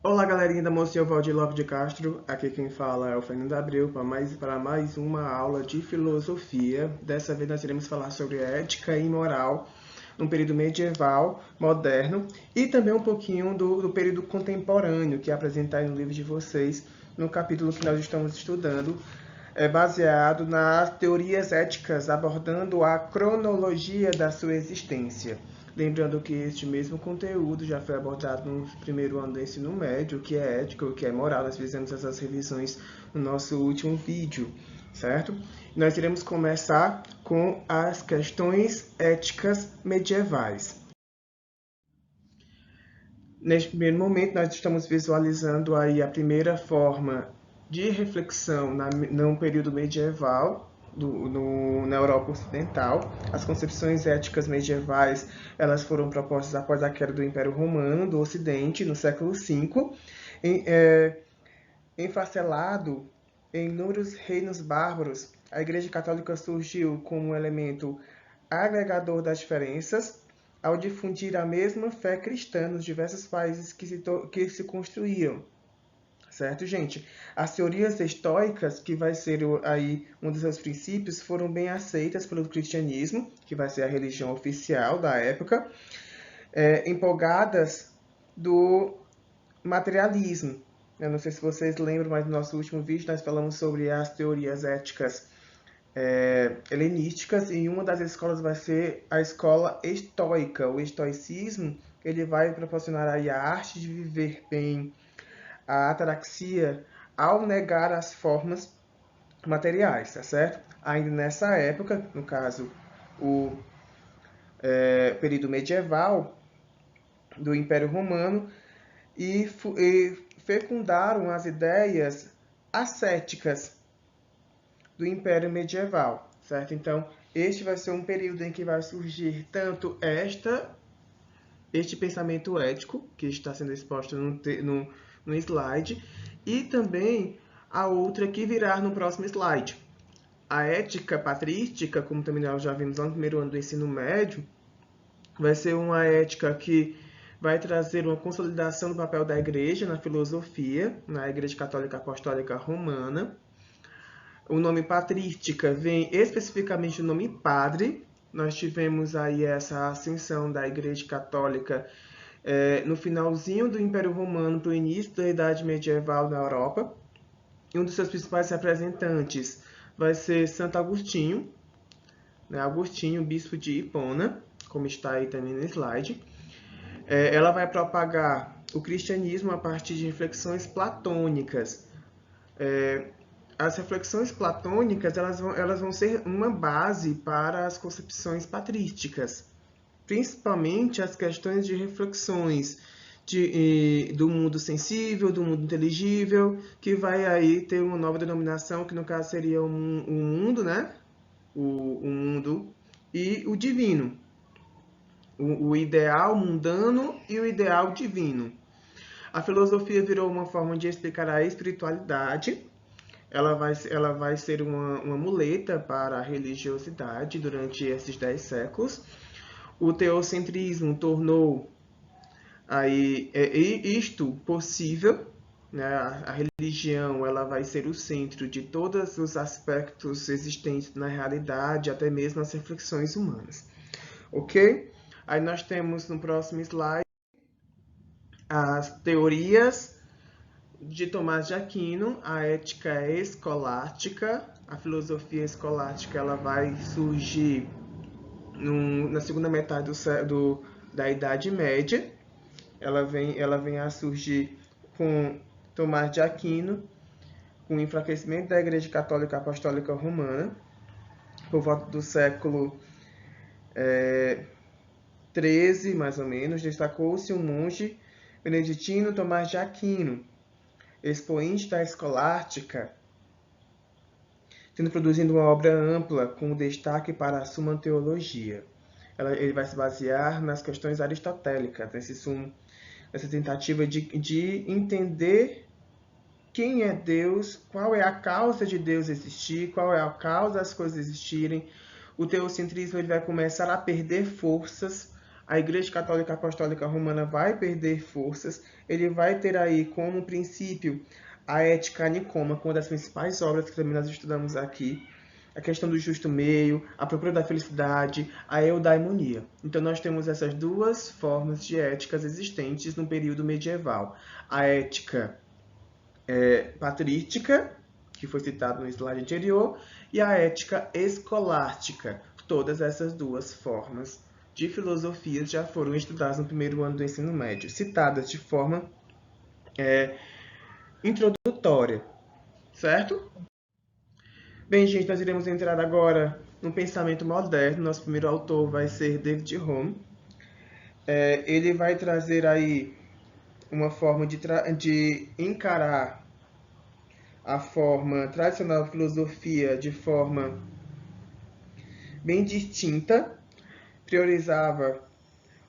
Olá, galerinha da Monsenhor Valdir Lopes de Castro. Aqui quem fala é o Fernando Abreu para mais uma aula de filosofia. Dessa vez nós iremos falar sobre ética e moral no período medieval, moderno e também um pouquinho do período contemporâneo, que é apresentado no livro de vocês, no capítulo que nós estamos estudando, baseado nas teorias éticas, abordando a cronologia da sua existência. Lembrando que este mesmo conteúdo já foi abordado no primeiro ano do ensino médio, o que é ética, o que é moral. Nós fizemos essas revisões no nosso último vídeo, certo? Nós iremos começar com as questões éticas medievais. Neste primeiro momento, nós estamos visualizando aí a primeira forma de reflexão no período medieval, na Europa Ocidental. As concepções éticas medievais elas foram propostas após a queda do Império Romano do Ocidente, no século V, enfacelado em inúmeros reinos bárbaros. A Igreja Católica surgiu como um elemento agregador das diferenças, ao difundir a mesma fé cristã nos diversos países que se construíram. Certo, gente? As teorias estoicas, que vai ser aí um dos seus princípios, foram bem aceitas pelo cristianismo, que vai ser a religião oficial da época, empolgadas do materialismo. Eu não sei se vocês lembram, mas no nosso último vídeo nós falamos sobre as teorias éticas helenísticas, e uma das escolas vai ser a escola estoica. O estoicismo ele vai proporcionar aí a arte de viver bem, a ataraxia, ao negar as formas materiais, tá certo? Ainda nessa época, no caso, o período medieval do Império Romano, e fecundaram as ideias ascéticas do Império Medieval, certo? Então, este vai ser um período em que vai surgir tanto este pensamento ético, que está sendo exposto no slide, e também a outra que virá no próximo slide. A ética patrística, como também nós já vimos lá no primeiro ano do ensino médio, vai ser uma ética que vai trazer uma consolidação do papel da Igreja na filosofia, na Igreja Católica Apostólica Romana. O nome patrística vem especificamente do nome padre. Nós tivemos aí essa ascensão da Igreja Católica no finalzinho do Império Romano para o início da Idade Medieval na Europa. E um dos seus principais representantes vai ser Santo Agostinho, né? Agostinho, bispo de Hipona, como está aí também no slide. Ela vai propagar o cristianismo a partir de reflexões platônicas. As reflexões platônicas elas vão ser uma base para as concepções patrísticas, principalmente as questões de reflexões do mundo sensível, do mundo inteligível, que vai aí ter uma nova denominação, que no caso seria o mundo, né? O mundo e o divino. O ideal mundano e o ideal divino. A filosofia virou uma forma de explicar a espiritualidade. Ela vai ser uma muleta para a religiosidade durante esses 10 séculos. O teocentrismo tornou aí isto possível, né? A religião ela vai ser o centro de todos os aspectos existentes na realidade, até mesmo as reflexões humanas. Ok? Aí nós temos no próximo slide as teorias de Tomás de Aquino, a ética escolástica. A filosofia escolástica ela vai surgir na segunda metade da Idade Média. Ela vem a surgir com Tomás de Aquino, com o enfraquecimento da Igreja Católica Apostólica Romana, por volta do século XIII, mais ou menos. Destacou-se um monge beneditino, Tomás de Aquino, expoente da escolástica, tendo produzido uma obra ampla com destaque para a Suma Teologia. Ele vai se basear nas questões aristotélicas, nessa tentativa de entender quem é Deus, qual é a causa de Deus existir, qual é a causa das coisas existirem. O teocentrismo ele vai começar a perder forças a Igreja Católica Apostólica Romana vai perder forças. Ele vai ter aí como princípio a Ética Nicômaca, uma das principais obras que também nós estudamos aqui, a questão do justo meio, a procura da felicidade, a eudaimonia. Então nós temos essas duas formas de éticas existentes no período medieval. A ética patrística, que foi citado no slide anterior, e a ética escolástica. Todas essas duas formas de filosofia já foram estudadas no primeiro ano do ensino médio, citadas de forma introdutória, certo? Bem, gente, nós iremos entrar agora no pensamento moderno. Nosso primeiro autor vai ser David Hume. Ele vai trazer aí uma forma de encarar a forma tradicional da filosofia de forma bem distinta, priorizava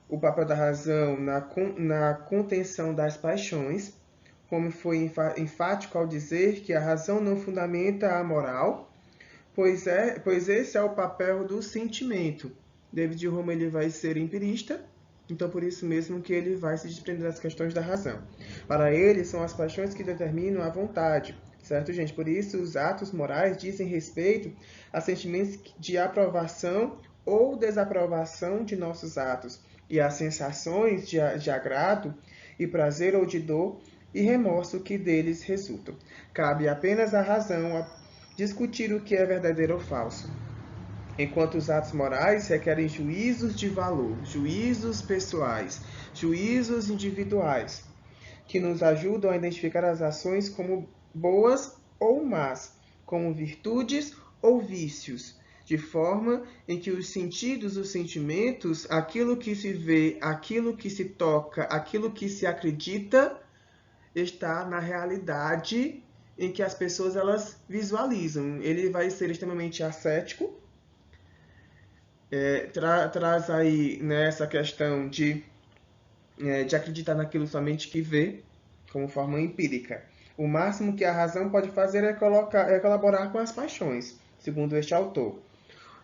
o papel da razão na contenção das paixões, como foi enfático ao dizer que a razão não fundamenta a moral, pois esse é o papel do sentimento. David Hume ele vai ser empirista, então por isso mesmo que ele vai se desprender das questões da razão. Para ele, são as paixões que determinam a vontade, certo, gente? Por isso, os atos morais dizem respeito a sentimentos de aprovação ou desaprovação de nossos atos, e as sensações de agrado e prazer ou de dor e remorso que deles resultam. Cabe apenas à razão discutir o que é verdadeiro ou falso, enquanto os atos morais requerem juízos de valor, juízos pessoais, juízos individuais, que nos ajudam a identificar as ações como boas ou más, como virtudes ou vícios, de forma em que os sentidos, os sentimentos, aquilo que se vê, aquilo que se toca, aquilo que se acredita, está na realidade em que as pessoas elas visualizam. Ele vai ser extremamente ascético, traz aí essa questão de acreditar naquilo somente que vê, como forma empírica. O máximo que a razão pode fazer é colaborar com as paixões, segundo este autor,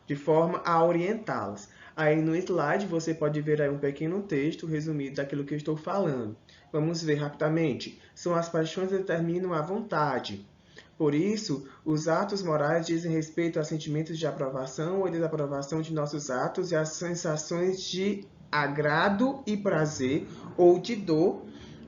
de forma a orientá-las. Aí no slide você pode ver aí um pequeno texto resumido daquilo que eu estou falando. Vamos ver rapidamente. São as paixões que determinam a vontade. Por isso, os atos morais dizem respeito a sentimentos de aprovação ou desaprovação de nossos atos e às sensações de agrado e prazer ou de dor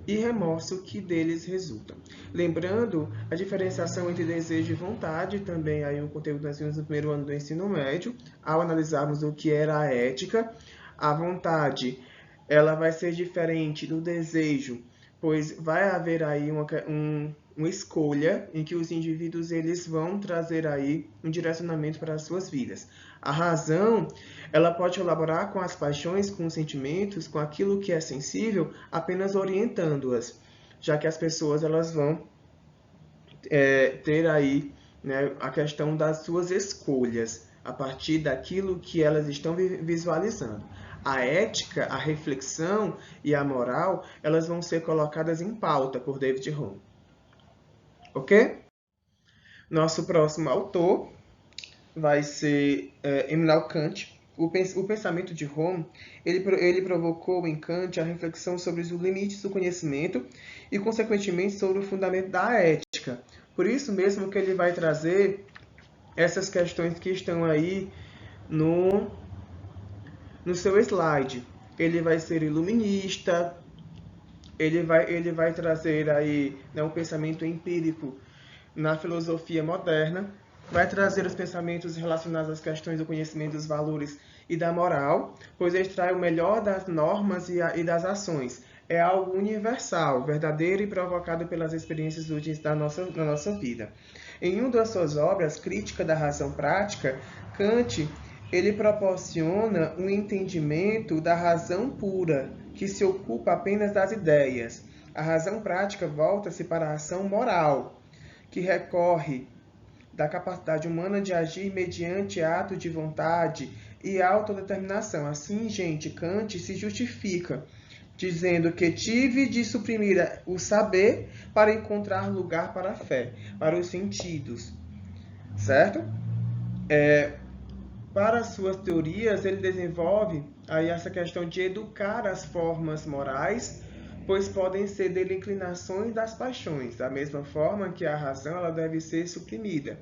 e remorso que deles resultam. Lembrando a diferenciação entre desejo e vontade, também aí um conteúdo que nós vimos no primeiro ano do ensino médio, ao analisarmos o que era a ética. A vontade, ela vai ser diferente do desejo, pois vai haver aí uma escolha em que os indivíduos eles vão trazer aí um direcionamento para as suas vidas. A razão, ela pode colaborar com as paixões, com os sentimentos, com aquilo que é sensível, apenas orientando-as, já que as pessoas elas vão ter aí a questão das suas escolhas, a partir daquilo que elas estão visualizando. A ética, a reflexão e a moral, elas vão ser colocadas em pauta por David Hume. Ok? Nosso próximo autor vai ser Immanuel Kant. O pensamento de Hume, ele provocou em Kant a reflexão sobre os limites do conhecimento e, consequentemente, sobre o fundamento da ética. Por isso mesmo que ele vai trazer essas questões que estão aí no seu slide. Ele vai ser iluminista, ele vai trazer aí um pensamento empírico na filosofia moderna, vai trazer os pensamentos relacionados às questões do conhecimento, dos valores e da moral, pois extrai o melhor das normas e das ações. É algo universal, verdadeiro e provocado pelas experiências úteis na nossa vida. Em uma das suas obras, Crítica da Razão Prática, Kant ele proporciona um entendimento da razão pura, que se ocupa apenas das ideias. A razão prática volta-se para a ação moral, que recorre da capacidade humana de agir mediante ato de vontade e autodeterminação. Assim, gente, Kant se justifica, dizendo que tive de suprimir o saber para encontrar lugar para a fé, para os sentidos, certo? Para suas teorias, ele desenvolve aí essa questão de educar as formas morais, pois podem ser dele inclinações das paixões, da mesma forma que a razão ela deve ser suprimida.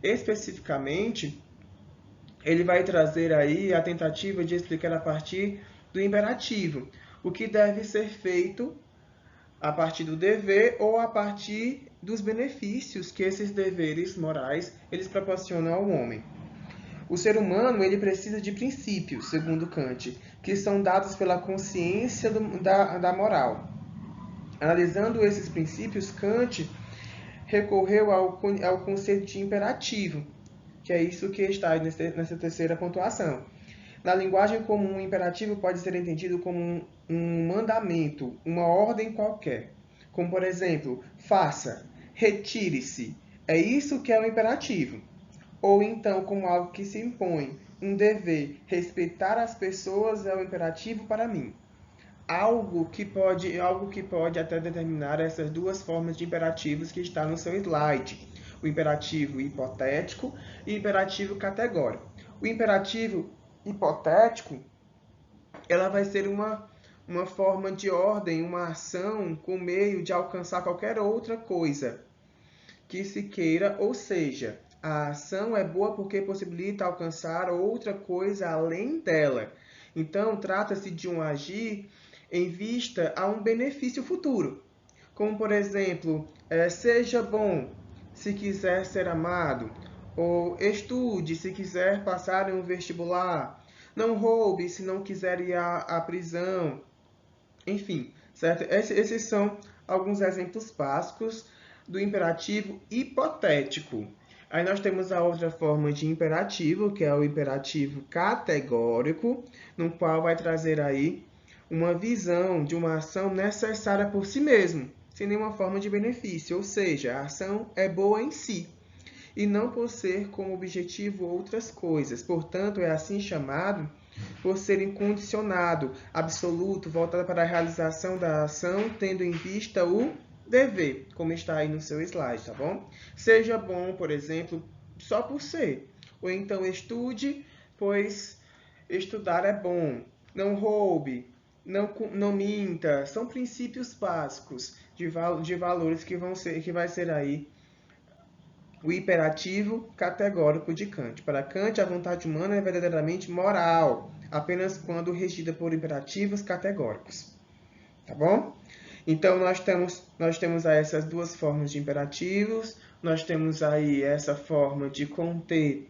Especificamente, ele vai trazer aí a tentativa de explicar a partir do imperativo, o que deve ser feito a partir do dever ou a partir dos benefícios que esses deveres morais eles proporcionam ao homem. O ser humano ele precisa de princípios, segundo Kant, que são dados pela consciência da moral. Analisando esses princípios, Kant recorreu ao conceito de imperativo, que é isso que está nessa terceira pontuação. Na linguagem comum, o imperativo pode ser entendido como um mandamento, uma ordem qualquer. Como, por exemplo, faça, retire-se. É isso que é o imperativo. Ou então, como algo que se impõe, um dever, respeitar as pessoas é o imperativo para mim. Algo que pode até determinar essas duas formas de imperativos que está no seu slide. O imperativo hipotético e o imperativo categórico. O imperativo hipotético, ela vai ser uma forma de ordem, uma ação com meio de alcançar qualquer outra coisa que se queira, ou seja, a ação é boa porque possibilita alcançar outra coisa além dela. Então, trata-se de um agir em vista a um benefício futuro. Como, por exemplo, seja bom se quiser ser amado, ou estude se quiser passar em um vestibular, não roube se não quiser ir à prisão, enfim, certo? Esses são alguns exemplos básicos do imperativo hipotético. Aí nós temos a outra forma de imperativo, que é o imperativo categórico, no qual vai trazer aí uma visão de uma ação necessária por si mesmo, sem nenhuma forma de benefício, ou seja, a ação é boa em si e não por ser como objetivo outras coisas. Portanto, é assim chamado por ser incondicionado, absoluto, voltado para a realização da ação, tendo em vista o dever, como está aí no seu slide, tá bom? Seja bom, por exemplo, só por ser. Ou então estude, pois estudar é bom. Não roube, não minta. São princípios básicos de valores que vai ser aí o imperativo categórico de Kant. Para Kant, a vontade humana é verdadeiramente moral, apenas quando regida por imperativos categóricos. Tá bom? Então, nós temos aí essas duas formas de imperativos, nós temos aí essa forma de conter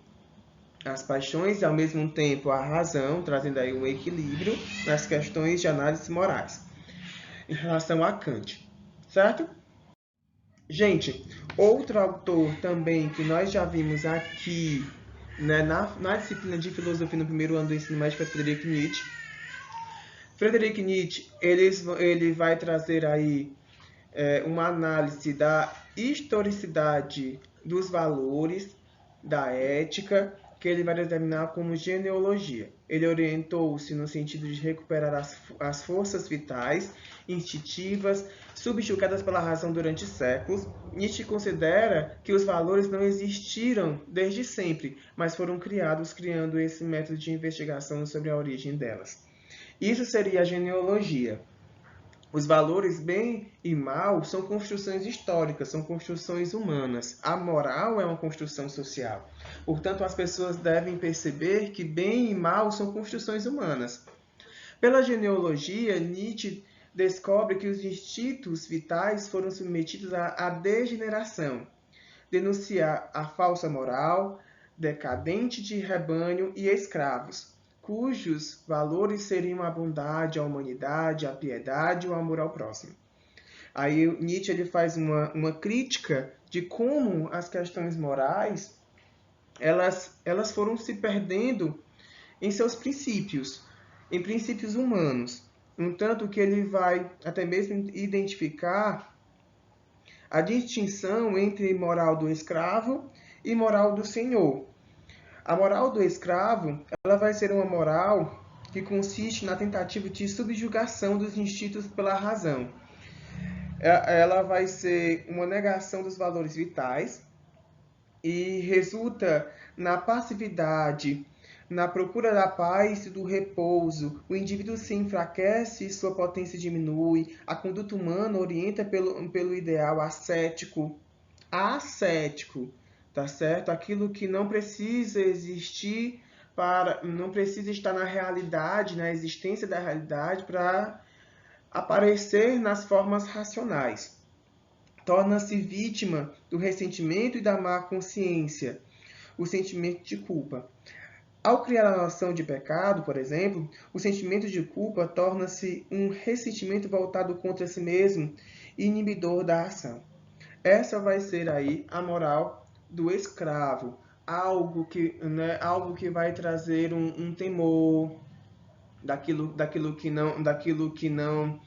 as paixões e, ao mesmo tempo, a razão, trazendo aí um equilíbrio nas questões de análise morais em relação a Kant. Certo? Gente, outro autor também que nós já vimos aqui, né, na disciplina de filosofia no primeiro ano do ensino médio foi Friedrich Nietzsche. Friedrich Nietzsche, ele vai trazer aí uma análise da historicidade dos valores, da ética, que ele vai determinar como genealogia. Ele orientou-se no sentido de recuperar as forças vitais, instintivas, subjugadas pela razão durante séculos. Nietzsche considera que os valores não existiram desde sempre, mas foram criados criando esse método de investigação sobre a origem delas. Isso seria a genealogia. Os valores bem e mal são construções históricas, são construções humanas. A moral é uma construção social. Portanto, as pessoas devem perceber que bem e mal são construções humanas. Pela genealogia, Nietzsche descobre que os instintos vitais foram submetidos à degeneração, denunciar a falsa moral, decadente de rebanho e escravos, cujos valores seriam a bondade, a humanidade, a piedade e o amor ao próximo. Aí Nietzsche ele faz uma crítica de como as questões morais elas foram se perdendo em seus princípios, em princípios humanos. No tanto que ele vai até mesmo identificar a distinção entre moral do escravo e moral do senhor. A moral do escravo, ela vai ser uma moral que consiste na tentativa de subjugação dos instintos pela razão. Ela vai ser uma negação dos valores vitais e resulta na passividade, Na procura da paz e do repouso, o indivíduo se enfraquece e sua potência diminui. A conduta humana orienta pelo ideal ascético. Tá certo? Aquilo que não precisa existir não precisa estar na realidade, na existência da realidade para aparecer nas formas racionais. Torna-se vítima do ressentimento e da má consciência, o sentimento de culpa. Ao criar a noção de pecado, por exemplo, o sentimento de culpa torna-se um ressentimento voltado contra si mesmo e inibidor da ação. Essa vai ser aí a moral do escravo, algo que vai trazer um temor daquilo que não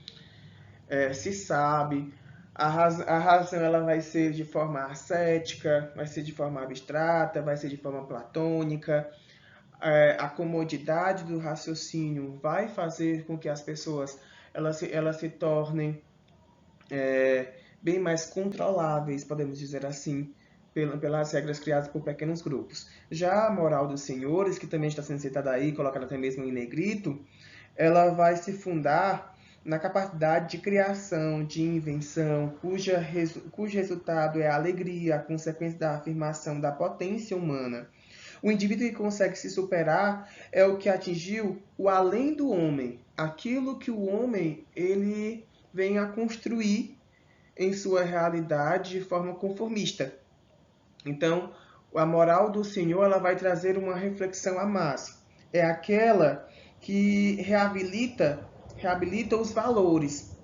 se sabe. A razão ela vai ser de forma ascética, vai ser de forma abstrata, vai ser de forma platônica. A comodidade do raciocínio vai fazer com que as pessoas elas se tornem bem mais controláveis, podemos dizer assim, pelas regras criadas por pequenos grupos. Já a moral dos senhores, que também está sendo citada aí, colocada até mesmo em negrito, ela vai se fundar na capacidade de criação, de invenção, cujo resultado é a alegria, a consequência da afirmação da potência humana. O indivíduo que consegue se superar é o que atingiu o além do homem, aquilo que o homem ele vem a construir em sua realidade de forma conformista. Então, a moral do Senhor ela vai trazer uma reflexão a mais. É aquela que reabilita os valores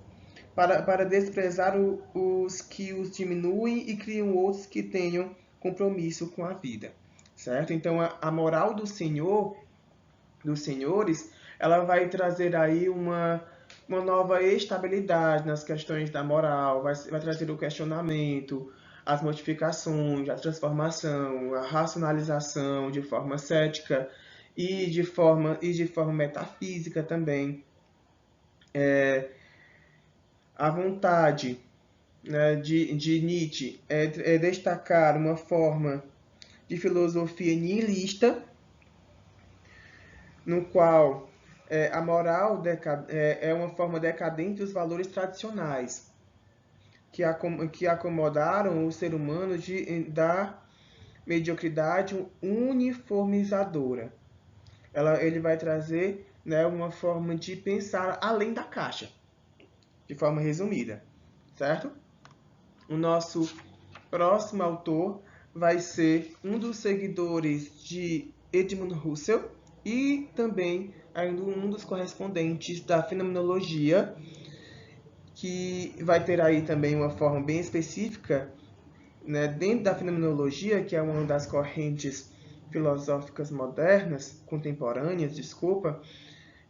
para desprezar os que os diminuem e criam outros que tenham compromisso com a vida. Certo? Então, a moral do Senhor, dos senhores, ela vai trazer aí uma nova estabilidade nas questões da moral, vai trazer o questionamento, as modificações, a transformação, a racionalização de forma cética e de forma metafísica também. A vontade, né, de Nietzsche é destacar uma forma de filosofia nihilista, no qual a moral é uma forma decadente dos valores tradicionais, que acomodaram o ser humano da mediocridade uniformizadora. Ele vai trazer, né, uma forma de pensar além da caixa, de forma resumida, certo? O nosso próximo autor vai ser um dos seguidores de Edmund Husserl e também um dos correspondentes da fenomenologia, que vai ter aí também uma forma bem específica, né, dentro da fenomenologia, que é uma das correntes filosóficas modernas, contemporâneas,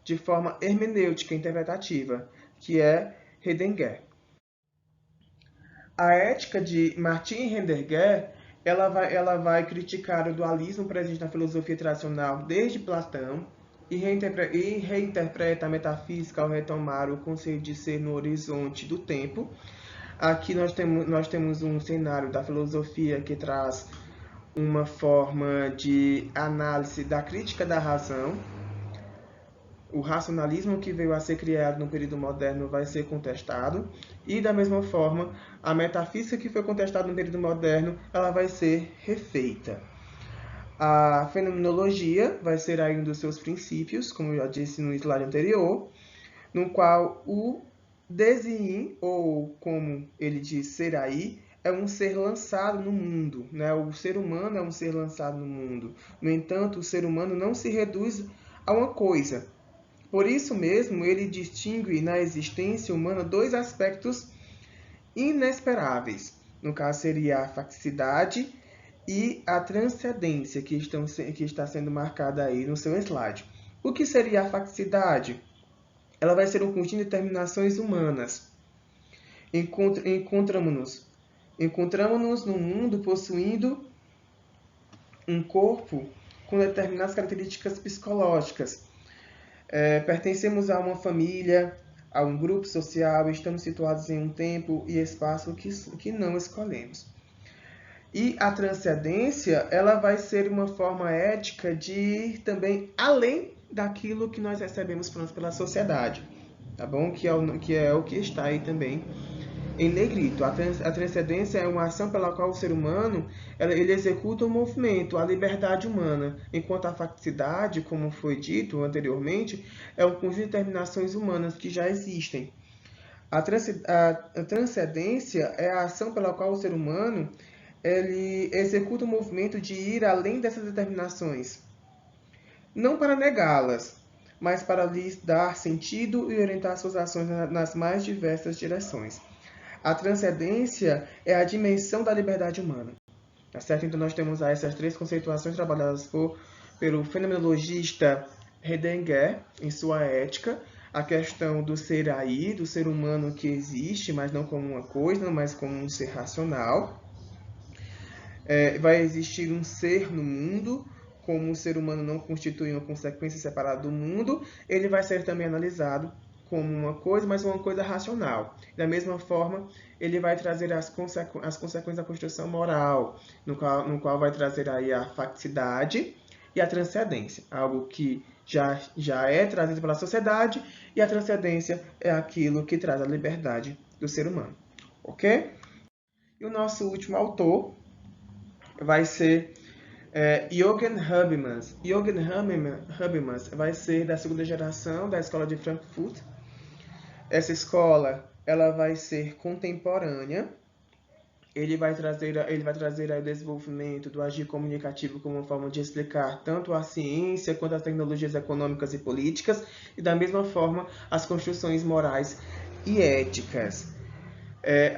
de forma hermenêutica interpretativa, que é Heidegger. A ética de Martin Heidegger ela vai criticar o dualismo presente na filosofia tradicional desde Platão e reinterpreta a metafísica ao retomar o conceito de ser no horizonte do tempo. Aqui nós temos um cenário da filosofia que traz uma forma de análise da crítica da razão. O racionalismo que veio a ser criado no período moderno vai ser contestado, e da mesma forma, a metafísica que foi contestada no período moderno, ela vai ser refeita. A fenomenologia vai ser aí um dos seus princípios, como eu já disse no slide anterior, no qual o Design, ou como ele diz, ser aí, é um ser lançado no mundo, né? O ser humano é um ser lançado no mundo. No entanto, o ser humano não se reduz a uma coisa. Por isso mesmo, ele distingue na existência humana dois aspectos inesperáveis. No caso, seria a faticidade e a transcendência, que está sendo marcada aí no seu slide. O que seria a faticidade? Ela vai ser um conjunto de determinações humanas. Encontramos-nos no mundo possuindo um corpo com determinadas características psicológicas. Pertencemos a uma família, a um grupo social, estamos situados em um tempo e espaço que não escolhemos. E a transcendência, ela vai ser uma forma ética de ir também além daquilo que nós recebemos pela sociedade, tá bom? Que é o que está aí também em negrito. A transcendência é uma ação pela qual o ser humano ele executa um movimento, a liberdade humana, enquanto a facticidade, como foi dito anteriormente, é um conjunto de determinações humanas que já existem. A transcendência é a ação pela qual o ser humano ele executa o movimento de ir além dessas determinações, não para negá-las, mas para lhes dar sentido e orientar suas ações nas mais diversas direções. A transcendência é a dimensão da liberdade humana. Tá certo? Então, nós temos aí essas três conceituações trabalhadas pelo fenomenologista Heidegger em sua ética. A questão do ser aí, do ser humano que existe, mas não como uma coisa, mas como um ser racional. Vai existir um ser no mundo, como o ser humano não constitui uma consequência separada do mundo, ele vai ser também analisado como uma coisa, mas uma coisa racional. Da mesma forma, ele vai trazer as consequências da construção moral, no qual vai trazer aí a facticidade e a transcendência, algo que já é trazido pela sociedade, e a transcendência é aquilo que traz a liberdade do ser humano. Ok? E o nosso último autor vai ser Jürgen Habermas. Jürgen Habermas vai ser da segunda geração da escola de Frankfurt. Essa escola ela vai ser contemporânea. Ele vai trazer aí o desenvolvimento do agir comunicativo como uma forma de explicar tanto a ciência quanto as tecnologias econômicas e políticas, e da mesma forma as construções morais e éticas.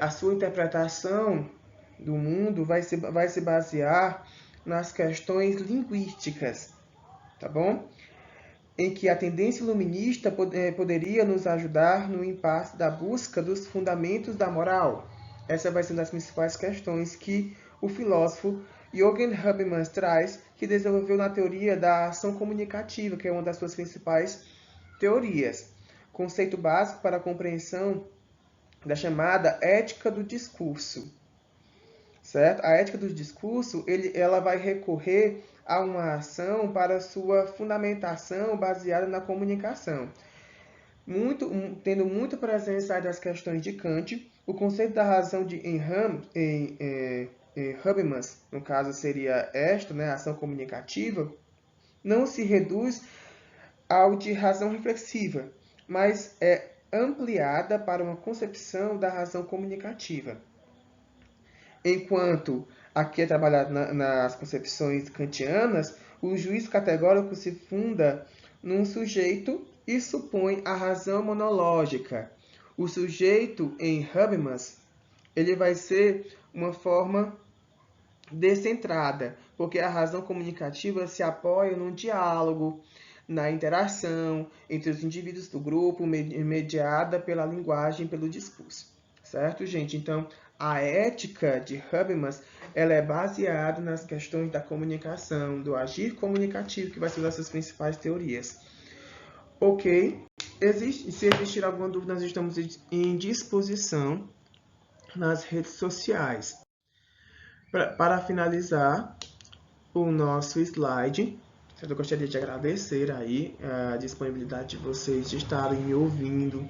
A sua interpretação do mundo vai se basear nas questões linguísticas, tá bom? Em que a tendência iluminista poderia nos ajudar no impasse da busca dos fundamentos da moral. Essa vai ser uma das principais questões que o filósofo Jürgen Habermas traz, que desenvolveu na teoria da ação comunicativa, que é uma das suas principais teorias. Conceito básico para a compreensão da chamada ética do discurso. Certo? A ética do discurso, ela vai recorrer a uma ação para sua fundamentação baseada na comunicação. Tendo muita presença das questões de Kant, o conceito da razão em Habermas, no caso seria esta, né, a ação comunicativa, não se reduz ao de razão reflexiva, mas é ampliada para uma concepção da razão comunicativa. Enquanto aqui é trabalhado nas concepções kantianas, o juízo categórico se funda num sujeito e supõe a razão monológica. O sujeito em Habermas, ele vai ser uma forma descentrada, porque a razão comunicativa se apoia no diálogo, na interação entre os indivíduos do grupo, mediada pela linguagem, pelo discurso. Certo, gente? Então, a ética de Habermas ela é baseada nas questões da comunicação, do agir comunicativo, que vai ser uma das suas principais teorias. Ok? Se existir alguma dúvida, nós estamos em disposição nas redes sociais. Para finalizar o nosso slide, eu gostaria de agradecer aí a disponibilidade de vocês de estarem me ouvindo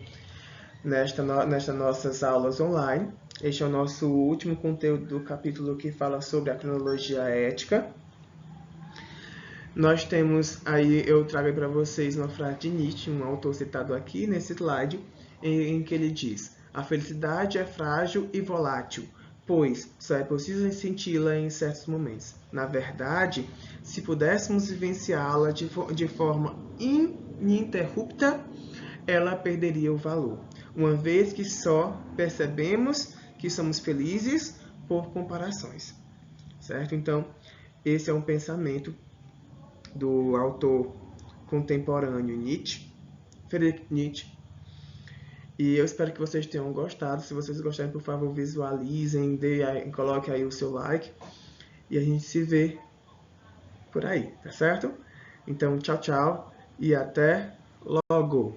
nestas nossas aulas online. Este é o nosso último conteúdo do capítulo que fala sobre a cronologia ética. Nós temos aí, eu trago para vocês uma frase de Nietzsche, um autor citado aqui nesse slide, em que ele diz: a felicidade é frágil e volátil, pois só é possível senti-la em certos momentos. Na verdade, se pudéssemos vivenciá-la de forma ininterrupta, ela perderia o valor, uma vez que só percebemos que somos felizes por comparações. Certo? Então, esse é um pensamento do autor contemporâneo Nietzsche, Friedrich Nietzsche. E eu espero que vocês tenham gostado. Se vocês gostarem, por favor, visualizem, coloquem aí o seu like. E a gente se vê por aí, tá certo? Então, tchau, tchau e até logo!